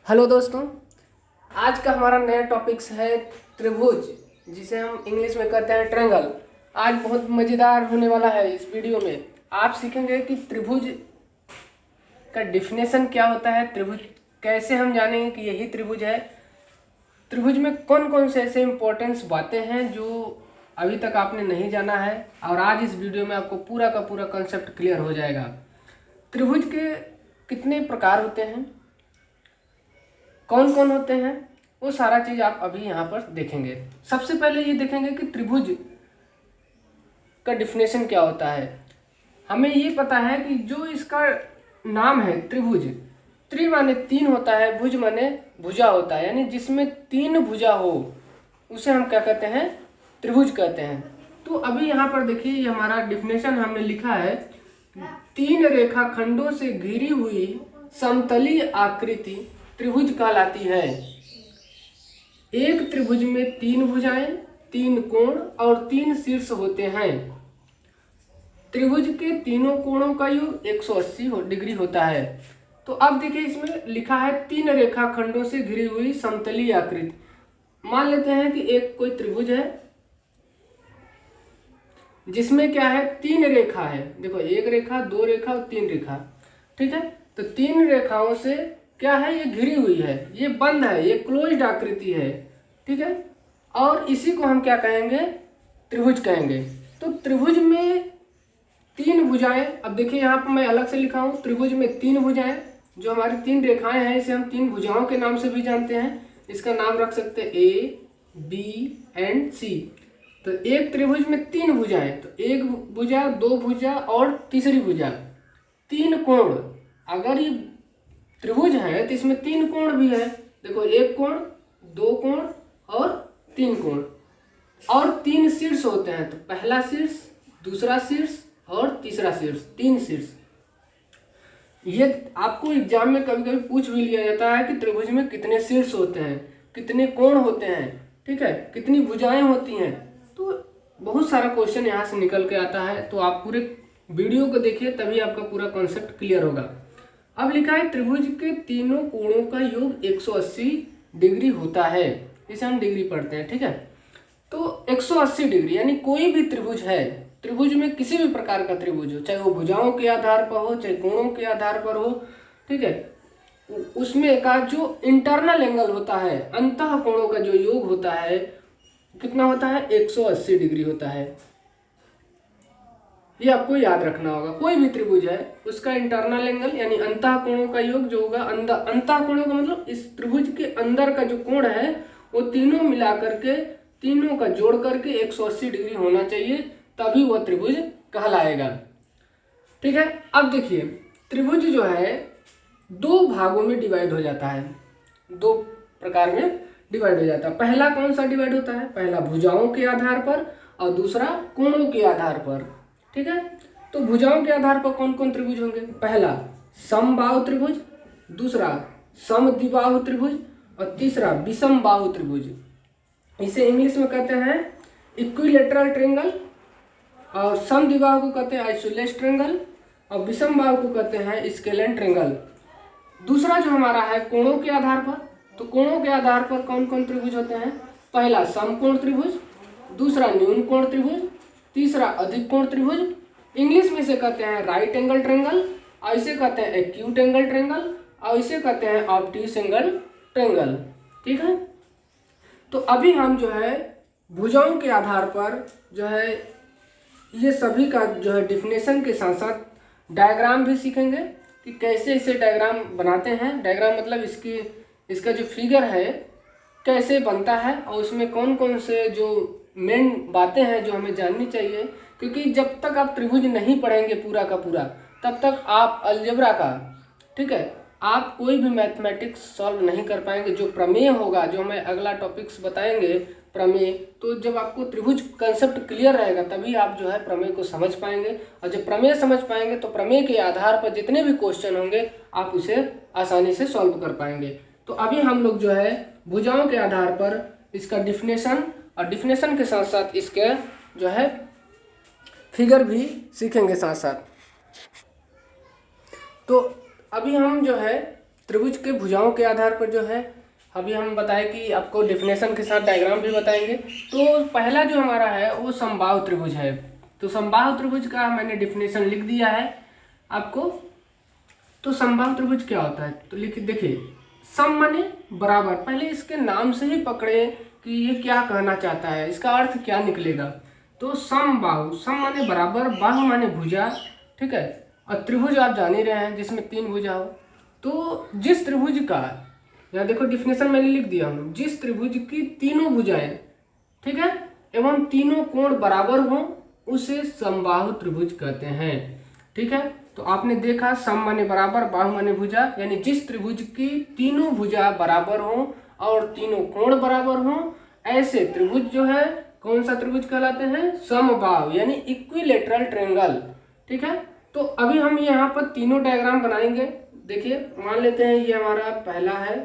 Hello दोस्तों, आज का हमारा नया टॉपिक्स है त्रिभुज, जिसे हम इंग्लिश में कहते हैं ट्रायंगल। आज बहुत मज़ेदार होने वाला है। इस वीडियो में आप सीखेंगे कि त्रिभुज का डिफिनेशन क्या होता है, त्रिभुज कैसे हम जानेंगे कि यही त्रिभुज है, त्रिभुज में कौन कौन से ऐसे इम्पोर्टेंस बातें हैं जो अभी तक आपने नहीं जाना है, और आज इस वीडियो में आपको पूरा का पूरा कंसेप्ट क्लियर हो जाएगा। त्रिभुज के कितने प्रकार होते हैं, कौन कौन होते हैं, वो सारा चीज़ आप अभी यहाँ पर देखेंगे। सबसे पहले ये देखेंगे कि त्रिभुज का डिफिनेशन क्या होता है। हमें ये पता है कि जो इसका नाम है त्रिभुज, त्रि माने तीन होता है, भुज माने भुजा होता है, यानी जिसमें तीन भुजा हो उसे हम क्या कहते हैं, त्रिभुज कहते हैं। तो अभी यहाँ पर देखिए, ये हमारा डिफिनेशन हमने लिखा है, तीन रेखाखंडों से घिरी हुई समतली आकृति त्रिभुज कहलाती है। एक त्रिभुज में तीन भुजाएं, तीन कोण और तीन शीर्ष होते हैं। त्रिभुज के तीनों कोणों का योग 180 डिग्री होता है। तो अब देखिए, इसमें लिखा है तीन रेखाखंडों से घिरी हुई समतली आकृति। मान लेते हैं कि एक कोई त्रिभुज है जिसमें क्या है, तीन रेखा है। देखो, एक रेखा, दो रेखा और तीन रेखा, ठीक है। तो तीन रेखाओं से क्या है, ये घिरी हुई है, ये बंद है, ये क्लोज्ड आकृति है, ठीक है। और इसी को हम क्या कहेंगे, त्रिभुज कहेंगे। तो त्रिभुज में तीन भुजाएं, अब देखिए यहाँ पर मैं अलग से लिखा हूँ, त्रिभुज में तीन भुजाएं, जो हमारी तीन रेखाएं हैं, इसे हम तीन भुजाओं के नाम से भी जानते हैं। इसका नाम रख सकते हैं ए, बी एंड सी। तो एक त्रिभुज में तीन भुजाएं, तो एक भुजा, दो भुजा और तीसरी भुजा। तीन कोण, अगर ये त्रिभुज है तो इसमें तीन कोण भी है। देखो, एक कोण, दो कोण और तीन कोण, और तीन शीर्ष होते हैं। तो पहला शीर्ष, दूसरा शीर्ष और तीसरा शीर्ष, तीन शीर्ष। ये आपको एग्जाम में कभी कभी पूछ भी लिया जाता है कि त्रिभुज में कितने शीर्ष होते हैं, कितने कोण होते हैं, ठीक है, कितनी भुजाएं होती हैं। तो बहुत सारा क्वेश्चन यहाँ से निकल के आता है। तो आप पूरे वीडियो को देखिए, तभी आपका पूरा कॉन्सेप्ट क्लियर होगा। अब लिखा है, त्रिभुज के तीनों कोणों का योग 180 डिग्री होता है। इसे हम डिग्री पढ़ते हैं, ठीक है। तो 180 डिग्री यानी कोई भी त्रिभुज है, त्रिभुज में किसी भी प्रकार का त्रिभुज हो, चाहे वो भुजाओं के आधार पर हो, चाहे कोणों के आधार पर हो, ठीक है, उसमें का जो इंटरनल एंगल होता है, अंतः कोणों का जो योग होता है, कितना होता है, 180 डिग्री होता है। ये आपको याद रखना होगा। कोई भी त्रिभुज है, उसका इंटरनल एंगल यानी अंतः कोणों का योग जो होगा, अंतः कोणों का मतलब इस त्रिभुज के अंदर का जो कोण है, वो तीनों मिला करके, तीनों का जोड़ करके 180 डिग्री होना चाहिए, तभी वह त्रिभुज कहलाएगा, ठीक है। अब देखिए, त्रिभुज जो है दो भागों में डिवाइड हो जाता है, दो प्रकार में डिवाइड हो जाता है। पहला कौन सा डिवाइड होता है, पहला भुजाओं के आधार पर और दूसरा कोणों के आधार पर, ठीक है। तो भुजाओं के आधार पर कौन कौन त्रिभुज होंगे, पहला समबाहु त्रिभुज, दूसरा समद्विबाहु त्रिभुज और तीसरा विषम बाहु त्रिभुज। इसे इंग्लिश में कहते हैं इक्विलेटरल ट्रायंगल, और समद्विबाहु को कहते हैं आइसोसेलेस ट्रायंगल, और विषम बाहु को कहते हैं स्केलेन ट्रायंगल। दूसरा जो हमारा है कोणों के आधार पर, तो कोणों के आधार पर कौन कौन त्रिभुज होते हैं, पहला समकोण त्रिभुज, दूसरा न्यून कोण त्रिभुज, तीसरा अधिक कोण त्रिभुज। इंग्लिश में इसे कहते हैं राइट एंगल ट्रायंगल, और इसे कहते हैं एक्यूट एंगल ट्रायंगल, और इसे कहते हैं ऑब्ट्यूस एंगल ट्रायंगल, ठीक है। तो अभी हम जो है भुजाओं के आधार पर जो है ये सभी का जो है डिफिनेशन के साथ साथ डायग्राम भी सीखेंगे कि कैसे इसे डायग्राम बनाते हैं। डायग्राम मतलब इसका जो फिगर है कैसे बनता है, और उसमें कौन कौन से जो मेन बातें हैं जो हमें जाननी चाहिए। क्योंकि जब तक आप त्रिभुज नहीं पढ़ेंगे पूरा का पूरा, तब तक आप अलजेब्रा का, ठीक है, आप कोई भी मैथमेटिक्स सॉल्व नहीं कर पाएंगे। जो प्रमेय होगा, जो हमें अगला टॉपिक्स बताएंगे प्रमेय, तो जब आपको त्रिभुज कंसेप्ट क्लियर रहेगा तभी आप जो है प्रमेय को समझ पाएंगे, और जब प्रमेय समझ पाएंगे तो प्रमेय के आधार पर जितने भी क्वेश्चन होंगे आप उसे आसानी से सॉल्व कर पाएंगे। तो अभी हम लोग जो है भुजाओं के आधार पर इसका डिफिनेशन, और डिफिनेशन के साथ साथ इसके जो है फिगर भी सीखेंगे साथ साथ। तो अभी हम जो है त्रिभुज के भुजाओं के आधार पर जो है, अभी हम बताएं कि आपको डेफिनेशन के साथ डायग्राम भी बताएंगे। तो पहला जो हमारा है वो समबाहु त्रिभुज है। तो समबाहु त्रिभुज का मैंने डेफिनेशन लिख दिया है आपको। तो समबाहु त्रिभुज क्या होता है, तो लिख देखिए, सम माने बराबर। पहले इसके नाम से ही पकड़े कि ये क्या कहना चाहता है, इसका अर्थ क्या निकलेगा। तो समबाहु, सम माने बराबर, बाहु माने भुजा, ठीक है। और त्रिभुज आप जान ही रहे हैं जिसमें 3 भुजा हो। तो जिस त्रिभुज का, यहाँ देखो डेफिनेशन मैंने लिख दिया हूँ, जिस त्रिभुज की तीनों भुजाएं, ठीक है, एवं तीनों कोण बराबर हो उसे समबाहु त्रिभुज कहते हैं, ठीक है। तो आपने देखा सम माने बराबर, बाहु माने भुजा, यानी जिस त्रिभुज की तीनों भुजा बराबर हो और तीनों कोण बराबर हो, ऐसे त्रिभुज जो है कौन सा त्रिभुज कहलाते हैं, समबाहु यानी इक्विलेटरल ट्रायंगल, ठीक है। तो अभी हम यहाँ पर तीनों डायग्राम बनाएंगे। देखिए, मान लेते हैं ये हमारा पहला है,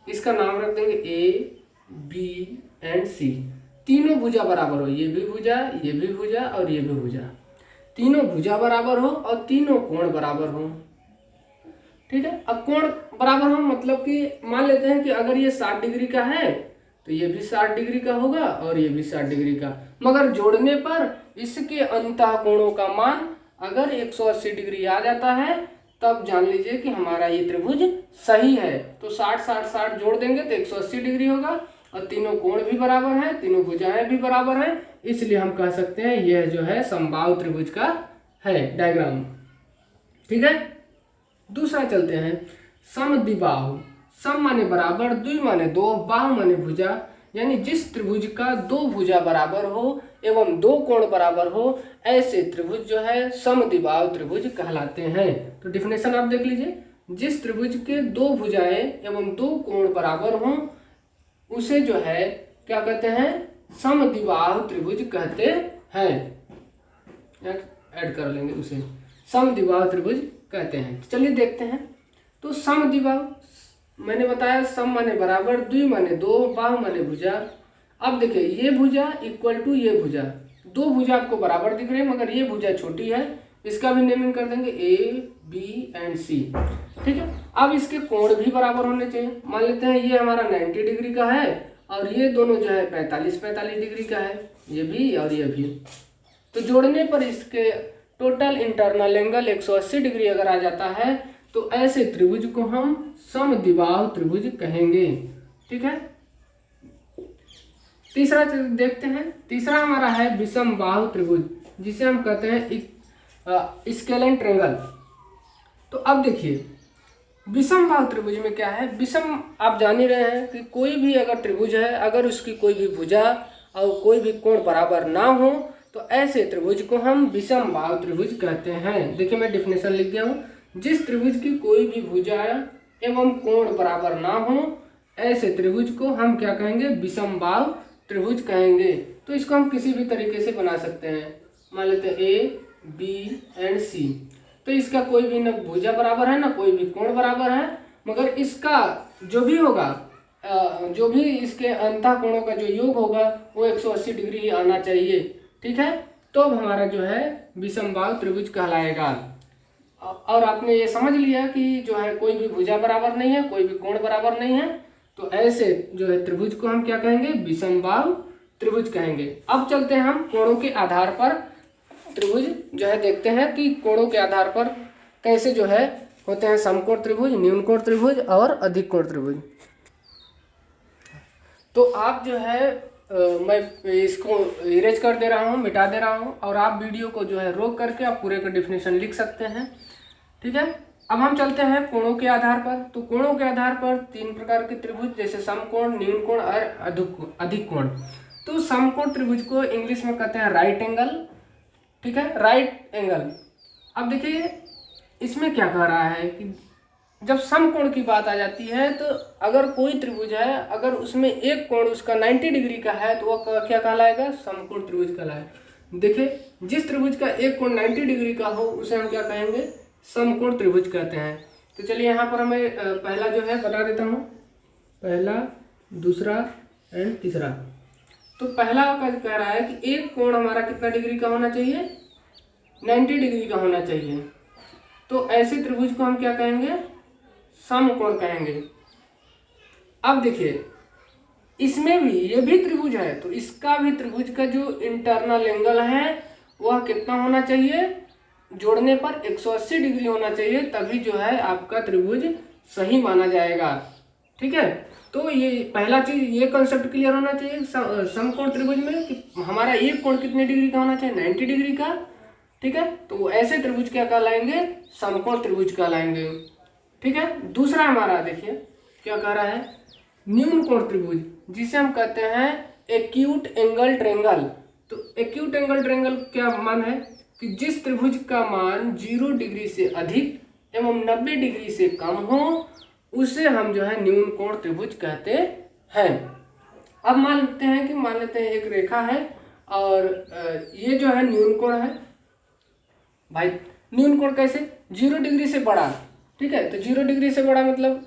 इसका नाम रख देंगे ए बी एंड सी। तीनों भुजा बराबर हो, ये भी भुजा, ये भी भुजा और ये भी भुजा, तीनों भुजा बराबर हो और तीनों कोण बराबर हो, ठीक है। अब कोण बराबर हो मतलब कि मान लेते हैं कि अगर ये 60 डिग्री का है तो ये भी 60 डिग्री का होगा और ये भी 60 डिग्री का, मगर जोड़ने पर इसके अंतः कोणों का मान अगर 180 डिग्री आ जाता है तब जान लीजिए कि हमारा ये त्रिभुज सही है। तो 60 60 60 जोड़ देंगे तो 180 डिग्री होगा और तीनों कोण भी बराबर हैं, तीनों भुजाएं भी बराबर हैं, इसलिए हम कह सकते हैं यह जो है समबाहु त्रिभुज का है डायग्राम, ठीक है। दूसरा चलते हैं, समद्विबाहु। सम माने बराबर, द्वि माने दो, बाहु माने भुजा, यानी जिस त्रिभुज का दो भुजा बराबर हो एवं दो कोण बराबर हो, ऐसे त्रिभुज जो है समद्विबाहु त्रिभुज कहलाते हैं। तो डेफिनेशन आप देख लीजिए, जिस त्रिभुज के दो भुजाएं एवं दो कोण बराबर हों उसे जो है क्या कहते हैं, समद्विबाहु त्रिभुज कहते हैं। ऐड कर लेंगे उसे, समद्विबाहु त्रिभुज कहते हैं। चलिए देखते हैं। तो समद्विबाहु मैंने बताया, सम माने बराबर, द्वि माने दो, बाहु माने भुजा। अब देखिए, ये भुजा इक्वल टू ये भुजा, दो भुजा आपको बराबर दिख रहे हैं मगर ये भुजा छोटी है, इसका भी नेमिंग कर देंगे ए बी एंड सी, ठीक है। अब इसके कोण भी बराबर होने चाहिए। मान लेते हैं ये हमारा 90 डिग्री का है और ये दोनों जो है 45 डिग्री का है, ये भी और ये भी। तो जोड़ने पर इसके टोटल इंटरनल एंगल 180 डिग्री अगर आ जाता है तो ऐसे त्रिभुज को हम समद्विबाहु त्रिभुज कहेंगे, ठीक है। तीसरा देखते हैं। तीसरा हमारा है विषमबाहु त्रिभुज, जिसे हम कहते हैं स्केलेन ट्रायंगल। तो अब देखिए, विषमबाहु त्रिभुज में क्या है, विषम आप जान ही रहे हैं कि कोई भी अगर त्रिभुज है, अगर उसकी कोई भी भुजा और कोई भी कोण बराबर ना हो तो ऐसे त्रिभुज को हम विषमबाहु त्रिभुज कहते हैं। देखिए, मैं डेफिनेशन लिख दिया हूँ, जिस त्रिभुज की कोई भी भुजा एवं कोण बराबर ना हो ऐसे त्रिभुज को हम क्या कहेंगे, विषमबाहु त्रिभुज कहेंगे। तो इसको हम किसी भी तरीके से बना सकते हैं। मान लेते हैं ए बी एंड सी, तो इसका कोई भी ना भुजा बराबर है ना कोई भी कोण बराबर है, मगर इसका जो भी होगा, जो भी इसके अंतः कोणों का जो योग होगा वो 180 डिग्री ही आना चाहिए, ठीक है। तो अब हमारा जो है विषमबाहु त्रिभुज कहलाएगा। और आपने ये समझ लिया कि जो है कोई भी भुजा बराबर नहीं है, कोई भी कोण बराबर नहीं है, तो ऐसे जो है त्रिभुज को हम क्या कहेंगे, विषमबाहु त्रिभुज कहेंगे। अब चलते हैं हम कोणों के आधार पर त्रिभुज जो है देखते हैं कि कोणों के आधार पर कैसे जो है होते हैं समकोण त्रिभुज, न्यून कोण त्रिभुज और अधिक कोण त्रिभुज। तो आप जो है मैं इसको इरेज कर दे रहा हूँ, मिटा दे रहा हूँ, और आप वीडियो को जो है रोक करके आप पूरे का डेफिनेशन लिख सकते हैं, ठीक है। अब हम चलते हैं कोणों के आधार पर। तो कोणों के आधार पर 3 प्रकार के त्रिभुज, जैसे समकोण, न्यून कोण और अधिक कोण। तो समकोण त्रिभुज को इंग्लिश में कहते हैं राइट एंगल, ठीक है, राइट एंगल। अब देखिए इसमें क्या कह रहा है कि जब समकोण की बात आ जाती है तो अगर कोई त्रिभुज है, अगर उसमें एक कोण उसका 90 डिग्री का है तो वह क्या कहलाएगा, समकोण त्रिभुज कहलाएगा। देखिए, जिस त्रिभुज का एक कोण 90 डिग्री का हो उसे हम क्या कहेंगे, समकोण त्रिभुज कहते हैं। तो चलिए यहाँ पर हमें पहला जो है बता देता हूँ, पहला, दूसरा एंड तीसरा। तो पहला कह रहा है कि एक कोण हमारा कितना डिग्री का होना चाहिए, 90 डिग्री का होना चाहिए। तो ऐसे त्रिभुज को हम क्या कहेंगे, समकोण कहेंगे। अब देखिए इसमें भी, ये भी त्रिभुज है, तो इसका भी त्रिभुज का जो इंटरनल एंगल है वह कितना होना चाहिए, जोड़ने पर 180 डिग्री होना चाहिए, तभी जो है आपका त्रिभुज सही माना जाएगा। ठीक है, तो ये पहला चीज, ये कंसेप्ट क्लियर होना चाहिए समकोण त्रिभुज में कि हमारा एक कोण कितने डिग्री का होना चाहिए, 90 डिग्री का। ठीक है, तो ऐसे त्रिभुज क्या कहलाएंगे, समकोण त्रिभुज कहलाएंगे। ठीक है, दूसरा हमारा देखिए क्या कह रहा है, न्यून कोण त्रिभुज, जिसे हम कहते हैं एक्यूट एंगल ट्रायंगल। तो एक्यूट एंगल ट्रायंगल क्या मान है कि जिस त्रिभुज का मान 0 डिग्री से अधिक एवं 90 डिग्री से कम हो उसे हम जो है न्यून कोण त्रिभुज कहते हैं। अब मान लेते हैं एक रेखा है और ये जो है न्यून कोण है। भाई न्यून कोण कैसे, 0 डिग्री से बड़ा। ठीक है, तो 0 डिग्री से बड़ा मतलब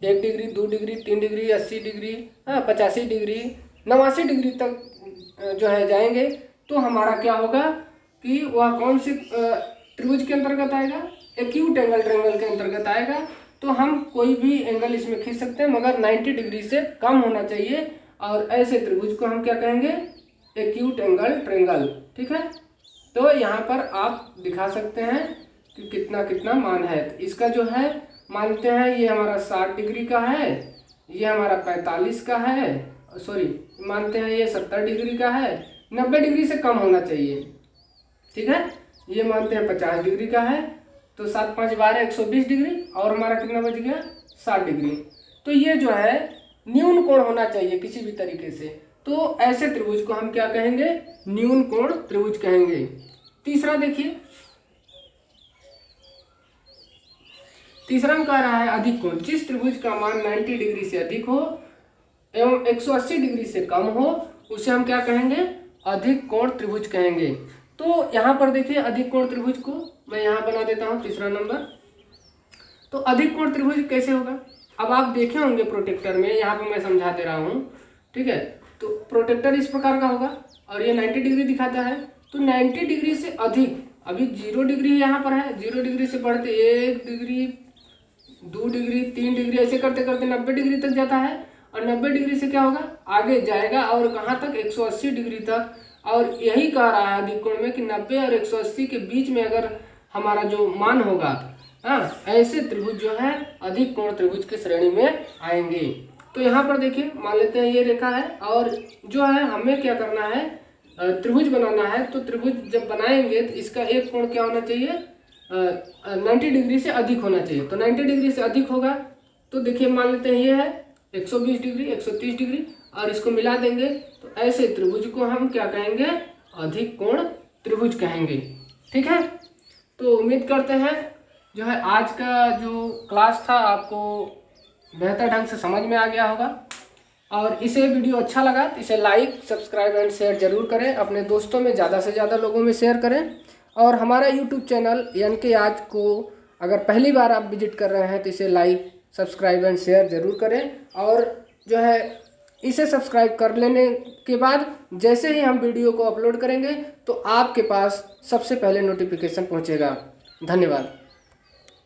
1 degree, 2 degree, 3 degree, 80 degree, 85 degree, 89 degree तक जो है जाएंगे, तो हमारा क्या होगा कि वह कौन से त्रिभुज के अंतर्गत आएगा, एक्यूट एंगल ट्रायंगल के अंतर्गत आएगा। तो हम कोई भी एंगल इसमें खींच सकते हैं मगर 90 डिग्री से कम होना चाहिए, और ऐसे त्रिभुज को हम क्या कहेंगे, एक्यूट एंगल ट्रायंगल। ठीक है, तो यहाँ पर आप दिखा सकते हैं कि कितना कितना मान है। तो इसका जो है मानते हैं ये हमारा 60 डिग्री का है, ये हमारा 45 का है, सॉरी मानते हैं ये 70 डिग्री का है, 90 डिग्री से कम होना चाहिए। ठीक है, ये मानते हैं 50 डिग्री का है, तो 7 5 12 120 डिग्री, और हमारा कितना बच गया 60 डिग्री। तो ये जो है न्यून कोण होना चाहिए किसी भी तरीके से, तो ऐसे त्रिभुज को हम क्या कहेंगे, न्यून कोण त्रिभुज कहेंगे। तीसरा देखिए, तीसरा में कह रहा है अधिक कोण, जिस त्रिभुज का मान 90 डिग्री से अधिक हो एवं 180 डिग्री से कम हो उसे हम क्या कहेंगे, अधिक कोण त्रिभुज कहेंगे। तो यहाँ पर देखिए अधिक कोण त्रिभुज को मैं यहाँ बना देता हूँ तीसरा नंबर। तो अधिक कोण त्रिभुज कैसे होगा, अब आप देखे होंगे प्रोटेक्टर में, यहाँ पर मैं समझा दे रहा हूँ। ठीक है, तो प्रोटेक्टर इस प्रकार का होगा और ये 90 डिग्री दिखाता है, तो 90 डिग्री से अधिक, अभी 0 डिग्री यहाँ पर है, 0 डिग्री से बढ़ते 1 डिग्री, 2 डिग्री, 3 डिग्री, ऐसे करते करते 90 डिग्री तक जाता है, और 90 डिग्री से क्या होगा, आगे जाएगा और कहाँ तक, 180 डिग्री तक। और यही कह रहा है अधिक कोण में कि 90 और 180 के बीच में अगर हमारा जो मान होगा, ऐसे त्रिभुज जो है अधिक कोण त्रिभुज की श्रेणी में आएंगे। तो यहाँ पर देखिए मान लेते हैं ये रेखा है, और जो है हमें क्या करना है, त्रिभुज बनाना है। तो त्रिभुज जब बनाएंगे तो इसका एक कोण क्या होना चाहिए, 90 डिग्री से अधिक होना चाहिए। तो 90 डिग्री से अधिक होगा तो देखिए मान लेते हैं ये है 120 डिग्री, 130 डिग्री, और इसको मिला देंगे, तो ऐसे त्रिभुज को हम क्या कहेंगे, अधिक कोण त्रिभुज कहेंगे। ठीक है, तो उम्मीद करते हैं जो है आज का जो क्लास था आपको बेहतर ढंग से समझ में आ गया होगा, और इसे वीडियो अच्छा लगा तो इसे लाइक, सब्सक्राइब एंड शेयर जरूर करें, अपने दोस्तों में ज़्यादा से ज़्यादा लोगों में शेयर करें। और हमारा यूट्यूब चैनल यानी आज को अगर पहली बार आप विजिट कर रहे हैं तो इसे लाइक, सब्सक्राइब एंड शेयर जरूर करें, और जो है इसे सब्सक्राइब कर लेने के बाद जैसे ही हम वीडियो को अपलोड करेंगे तो आपके पास सबसे पहले नोटिफिकेशन पहुंचेगा। धन्यवाद।